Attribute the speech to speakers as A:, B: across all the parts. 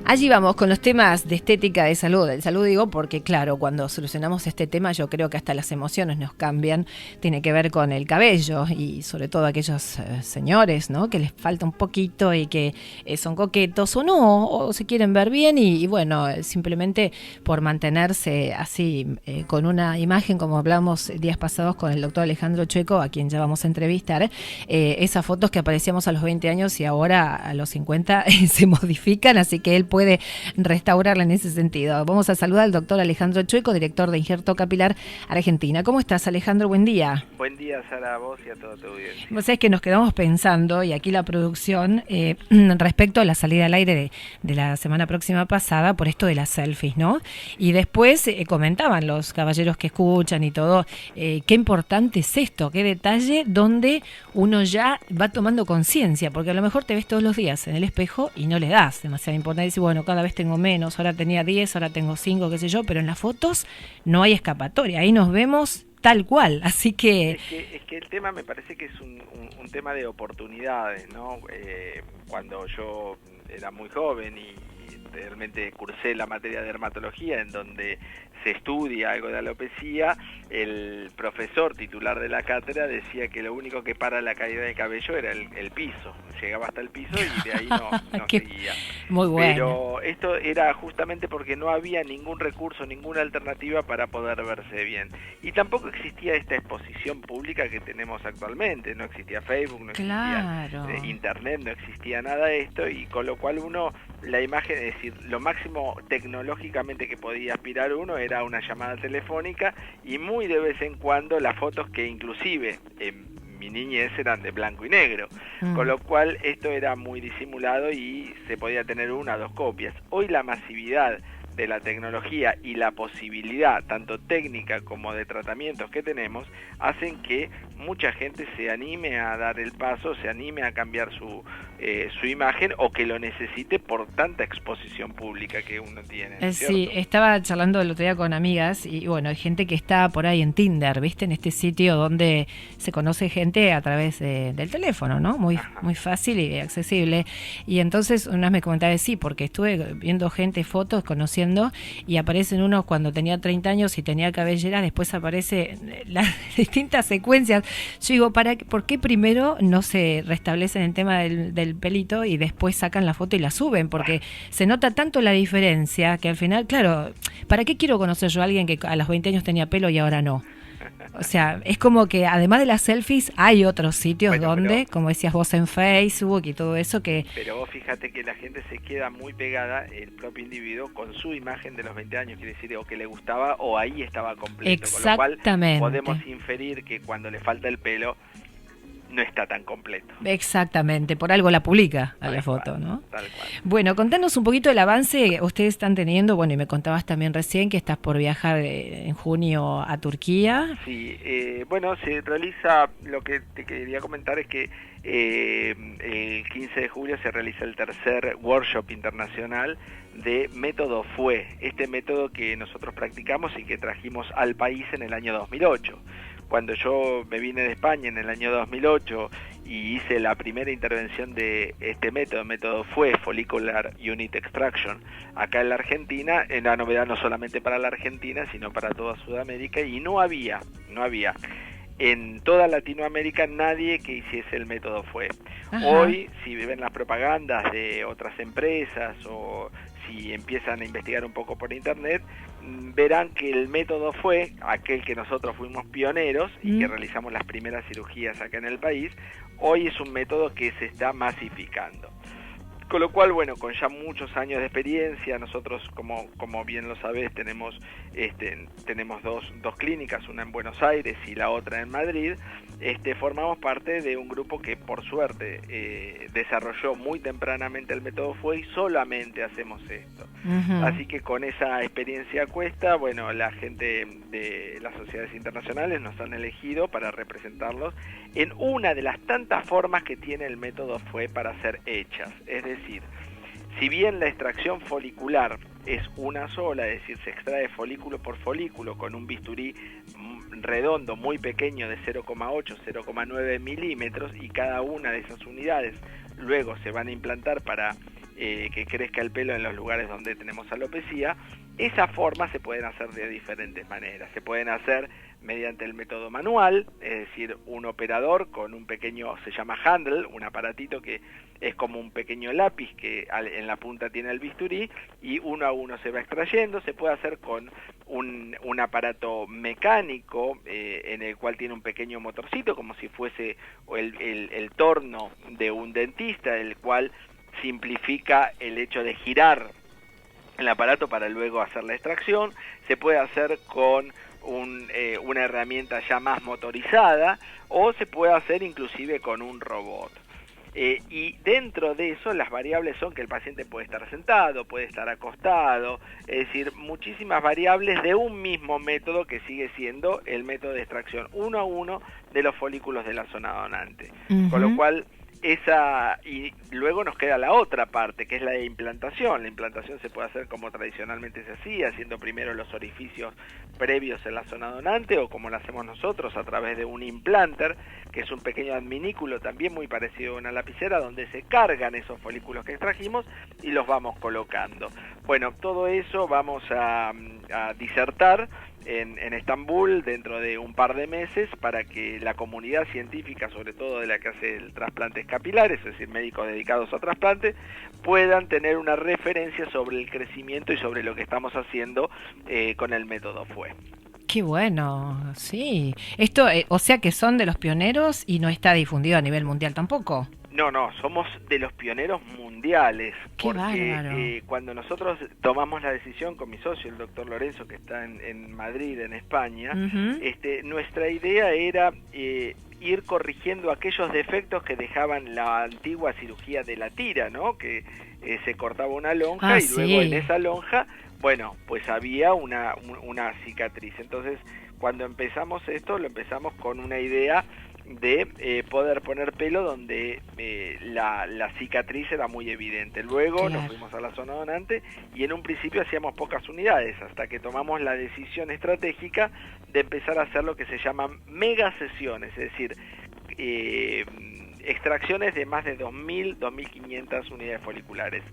A: Allí vamos con los temas de estética de salud. El salud digo porque, claro, cuando solucionamos este tema yo creo que hasta las emociones nos cambian. Tiene que ver con el cabello y sobre todo aquellos señores, ¿no? Que les falta un poquito y que son coquetos o no, o se quieren ver bien y bueno, simplemente por mantenerse así con una imagen como hablamos días pasados con el doctor Alejandro Chueco, a quien ya vamos a entrevistar, esas fotos que aparecíamos a los 20 años y ahora a los 50 se modifican, así que él puede restaurarla en ese sentido. Vamos a saludar al doctor Alejandro Chueco, director de Injerto Capilar Argentina. ¿Cómo estás, Alejandro? Buen día.
B: Buen día, Sara, a vos y a toda tu audiencia.
A: Vos sabés que nos quedamos pensando, y aquí la producción, respecto a la salida al aire de la semana próxima pasada, por esto de las selfies, ¿no? Y después comentaban los caballeros que escuchan y todo, qué importante es esto, qué detalle donde uno ya va tomando conciencia, porque a lo mejor te ves todos los días en el espejo y no le das demasiada importancia. Dices, bueno, cada vez tengo menos, ahora tenía 10, ahora tengo 5, qué sé yo, pero en las fotos no hay escapatoria, ahí nos vemos tal cual, así que...
B: Es que el tema me parece que es un tema de oportunidades, ¿no? Cuando yo era muy joven y realmente cursé la materia de dermatología en donde se estudia algo de alopecia, el profesor titular de la cátedra decía que lo único que para la caída de cabello era el piso, llegaba hasta el piso y de ahí no seguía.
A: Muy bueno.
B: Pero esto era justamente porque no había ningún recurso, ninguna alternativa para poder verse bien. Y tampoco existía esta exposición pública que tenemos actualmente, no existía Facebook, no existía Internet, no existía nada de esto, y con lo cual uno, la imagen, es decir, lo máximo tecnológicamente que podía aspirar uno era una llamada telefónica y muy de vez en cuando las fotos que inclusive en mi niñez eran de blanco y negro, con lo cual esto era muy disimulado y se podía tener una o dos copias. Hoy la masividad de la tecnología y la posibilidad tanto técnica como de tratamientos que tenemos hacen que mucha gente se anime a dar el paso, se anime a cambiar su imagen o que lo necesite por tanta exposición pública que uno tiene.
A: Sí, estaba charlando el otro día con amigas y bueno, hay gente que está por ahí en Tinder, ¿viste? En este sitio donde se conoce gente a través del teléfono, ¿no? Muy fácil y accesible. Y entonces unas me comentaban, sí, porque estuve viendo gente, fotos, conociendo, y aparecen unos cuando tenía 30 años y tenía cabellera, después aparecen las distintas secuencias. Yo digo, ¿por qué primero no se restablecen el tema del pelito y después sacan la foto y la suben? Porque se nota tanto la diferencia que al final, claro, ¿para qué quiero conocer yo a alguien que a los 20 años tenía pelo y ahora no? O sea, es como que además de las selfies hay otros sitios donde, como decías vos en Facebook y todo eso que...
B: Pero vos fíjate que la gente se queda muy pegada, el propio individuo, con su imagen de los 20 años, quiere decir, o que le gustaba o ahí estaba completo.
A: Exactamente.
B: Con lo cual podemos inferir que cuando le falta el pelo no está tan completo.
A: Exactamente, por algo la publica a la foto, ¿no?
B: Tal cual.
A: Bueno, contanos un poquito del avance que ustedes están teniendo, bueno, y me contabas también recién que estás por viajar en junio a Turquía.
B: Sí, bueno, se realiza, lo que te quería comentar es que el 15 de julio se realiza el tercer workshop internacional de método FUE, este método que nosotros practicamos y que trajimos al país en el año 2008. Cuando yo me vine de España en el año 2008 y hice la primera intervención de este método FUE, Follicular Unit Extraction, acá en la Argentina, en la novedad no solamente para la Argentina, sino para toda Sudamérica, y no había en toda Latinoamérica nadie que hiciese el método FUE. Hoy, si ven las propagandas de otras empresas o si empiezan a investigar un poco por internet, verán que el método FUE, aquel que nosotros fuimos pioneros y que realizamos las primeras cirugías acá en el país, hoy es un método que se está masificando. Con lo cual, bueno, con ya muchos años de experiencia, nosotros, como bien lo sabés, tenemos dos clínicas, una en Buenos Aires y la otra en Madrid. Formamos parte de un grupo que, por suerte, desarrolló muy tempranamente el método FUE y solamente hacemos esto. Así que con esa experiencia a cuesta, bueno, la gente de las sociedades internacionales nos han elegido para representarlos en una de las tantas formas que tiene el método FUE para ser hechas. Es decir, si bien la extracción folicular es una sola, es decir, se extrae folículo por folículo con un bisturí redondo muy pequeño de 0,8, 0,9 milímetros, y cada una de esas unidades luego se van a implantar para que crezca el pelo en los lugares donde tenemos alopecia. Esas formas se pueden hacer de diferentes maneras. Se pueden hacer mediante el método manual, es decir, un operador con un pequeño, se llama handle, un aparatito que es como un pequeño lápiz que en la punta tiene el bisturí y uno a uno se va extrayendo. Se puede hacer con un aparato mecánico en el cual tiene un pequeño motorcito, como si fuese el torno de un dentista, el cual simplifica el hecho de girar el aparato para luego hacer la extracción. Se puede hacer con una herramienta ya más motorizada, o se puede hacer inclusive con un robot. Y dentro de eso las variables son que el paciente puede estar sentado, puede estar acostado, es decir, muchísimas variables de un mismo método que sigue siendo el método de extracción uno a uno de los folículos de la zona donante. Con lo cual y luego nos queda la otra parte, que es la de implantación. La implantación se puede hacer como tradicionalmente se hacía, haciendo primero los orificios previos en la zona donante, o como lo hacemos nosotros a través de un implanter, que es un pequeño adminículo también muy parecido a una lapicera, donde se cargan esos folículos que extrajimos y los vamos colocando. Bueno, todo eso vamos a disertar en Estambul dentro de un par de meses, para que la comunidad científica, sobre todo de la que hace el trasplantes capilares, es decir, médicos dedicados a trasplantes, puedan tener una referencia sobre el crecimiento y sobre lo que estamos haciendo con el método FUE.
A: Qué bueno, sí. Esto, o sea que son de los pioneros y no está difundido a nivel mundial tampoco.
B: No, somos de los pioneros mundiales.
A: Qué
B: porque
A: bárbaro.
B: Cuando nosotros tomamos la decisión con mi socio, el doctor Lorenzo, que está en Madrid, en España, nuestra idea era ir corrigiendo aquellos defectos que dejaban la antigua cirugía de la tira, ¿no? Que se cortaba una lonja y luego en esa lonja, bueno, pues había una cicatriz. Entonces, cuando empezamos esto, lo empezamos con una idea de poder poner pelo donde la cicatriz era muy evidente. Luego nos fuimos a la zona donante y en un principio hacíamos pocas unidades, hasta que tomamos la decisión estratégica de empezar a hacer lo que se llaman mega sesiones, es decir, extracciones de más de 2.000, 2.500 unidades foliculares.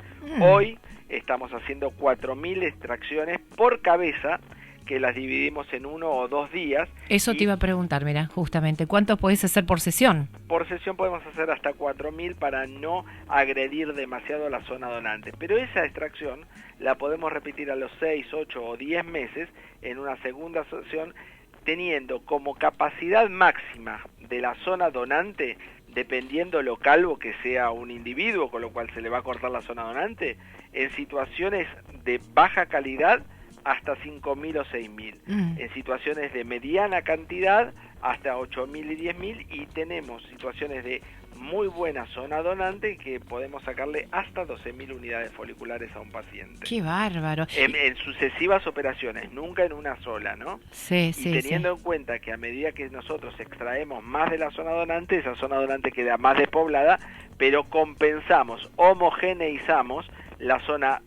B: Hoy estamos haciendo 4.000 extracciones por cabeza, que las dividimos en 1 o 2 días.
A: Eso te iba a preguntar, mira, justamente, ¿cuántos podés hacer por sesión?
B: Por sesión podemos hacer hasta 4.000 para no agredir demasiado la zona donante. Pero esa extracción la podemos repetir a los 6, 8 o 10 meses en una segunda sesión, teniendo como capacidad máxima de la zona donante, dependiendo lo calvo que sea un individuo, con lo cual se le va a cortar la zona donante, en situaciones de baja calidad, hasta 5.000 o 6.000, en situaciones de mediana cantidad hasta 8.000 y 10.000, y tenemos situaciones de muy buena zona donante que podemos sacarle hasta 12.000 unidades foliculares a un paciente.
A: ¡Qué bárbaro!
B: En sucesivas operaciones, nunca en una sola, ¿no?
A: Sí,
B: y teniendo en cuenta que a medida que nosotros extraemos más de la zona donante, esa zona donante queda más despoblada, pero compensamos, homogeneizamos la zona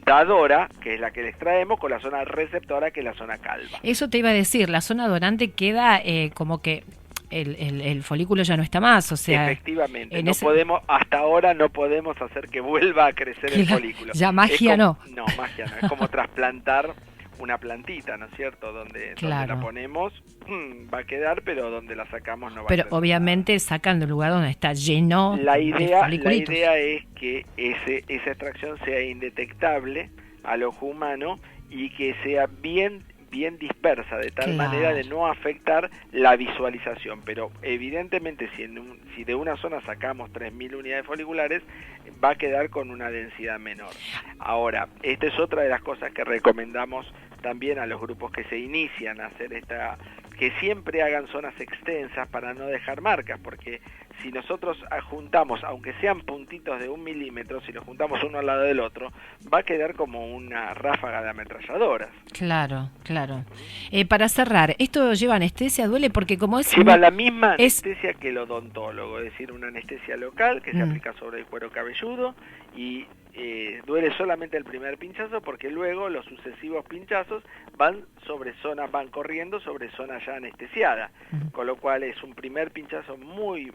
B: dadora, que es la que le extraemos, con la zona receptora, que es la zona calva.
A: Eso te iba a decir, la zona donante queda como que el folículo ya no está más, o sea...
B: Efectivamente, podemos, hasta ahora no podemos hacer que vuelva a crecer el folículo.
A: Ya magia no.
B: No, magia no, es como trasplantar una plantita, ¿no es cierto? Donde la ponemos va a quedar, pero donde la sacamos no va a quedar.
A: Pero obviamente sacan del lugar donde está lleno
B: de foliculitos. La idea es que esa extracción sea indetectable al ojo humano y que sea bien dispersa, de tal manera de no afectar la visualización. Pero evidentemente si de una zona sacamos 3.000 unidades foliculares, va a quedar con una densidad menor. Ahora, esta es otra de las cosas que recomendamos también a los grupos que se inician a hacer que siempre hagan zonas extensas para no dejar marcas, porque si nosotros juntamos, aunque sean puntitos de 1 milímetro, si los juntamos uno al lado del otro, va a quedar como una ráfaga de ametralladoras.
A: Claro. Para cerrar, ¿esto lleva anestesia? ¿Duele? Porque como es...
B: Lleva la misma anestesia que el odontólogo, es decir, una anestesia local que se aplica sobre el cuero cabelludo, y duele solamente el primer pinchazo, porque luego los sucesivos pinchazos van corriendo sobre zona ya anestesiada, con lo cual es un primer pinchazo muy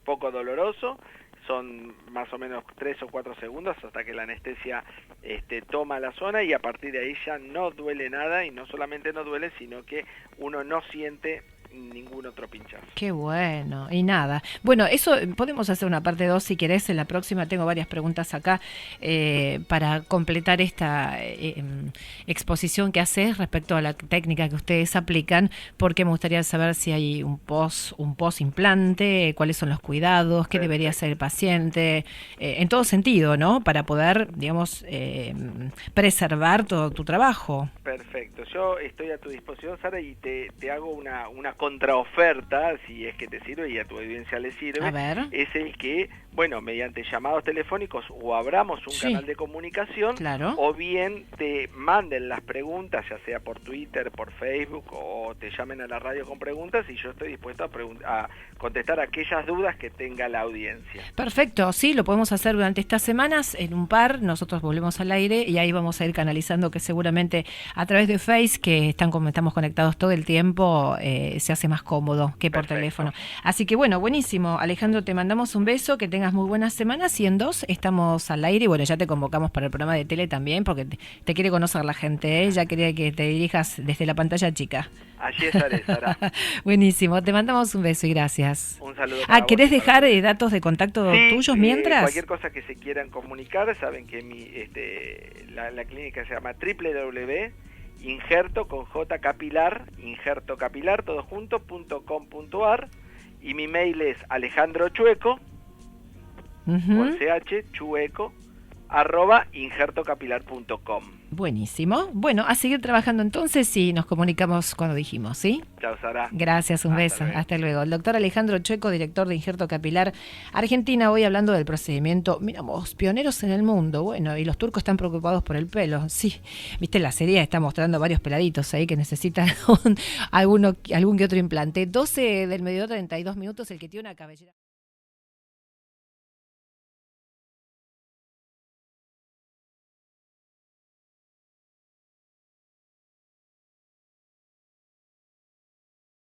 B: poco doloroso son más o menos 3 o 4 segundos hasta que la anestesia toma la zona, y a partir de ahí ya no duele nada, y no solamente no duele, sino que uno no siente ningún otro pinchazo.
A: Qué bueno, y nada. Bueno, eso podemos hacer una parte 2 si querés. En la próxima tengo varias preguntas acá para completar esta exposición que haces respecto a la técnica que ustedes aplican, porque me gustaría saber si hay un post implante, cuáles son los cuidados, qué debería hacer el paciente, en todo sentido, ¿no? Para poder, digamos, preservar todo tu trabajo.
B: Perfecto, yo estoy a tu disposición, Sara, y te hago una contraoferta, si es que te sirve y a tu audiencia le sirve.
A: A ver.
B: Es el que, bueno, mediante llamados telefónicos o abramos un canal de comunicación,
A: claro,
B: o bien te manden las preguntas, ya sea por Twitter, por Facebook, o te llamen a la radio con preguntas, y yo estoy dispuesto a contestar aquellas dudas que tenga la audiencia.
A: Perfecto, sí, lo podemos hacer durante estas semanas, en un par, nosotros volvemos al aire y ahí vamos a ir canalizando, que seguramente a través de Face, que estamos conectados todo el tiempo, se hace más cómodo que por teléfono. Así que bueno, buenísimo. Alejandro, te mandamos un beso, que tengas muy buenas semanas, y en 2 estamos al aire, y bueno, ya te convocamos para el programa de tele también, porque te quiere conocer la gente, ¿eh? Ya quería que te dirijas desde la pantalla chica.
B: Allí estaré, Sara.
A: Buenísimo, te mandamos un beso y gracias.
B: Un saludo para vos.
A: ¿Querés dejar datos de contacto tuyos mientras?
B: Cualquier cosa que se quieran comunicar, saben que la clínica se llama www.injerto con J capilar, injerto capilar, todo junto, .com.ar, y mi mail es alejandrochueco, con ch, chueco, @injertocapilar.com.
A: Buenísimo. Bueno, a seguir trabajando entonces, y nos comunicamos cuando dijimos, ¿sí?
B: Chao, Sara.
A: Gracias, un beso. Hasta luego. El doctor Alejandro Chueco, director de Injerto Capilar Argentina, hoy hablando del procedimiento, miramos, pioneros en el mundo. Bueno, y los turcos están preocupados por el pelo. Sí, viste, la serie está mostrando varios peladitos ahí que necesitan algún que otro implante. 12 del mediodía, 32 minutos, el que tiene una cabellera.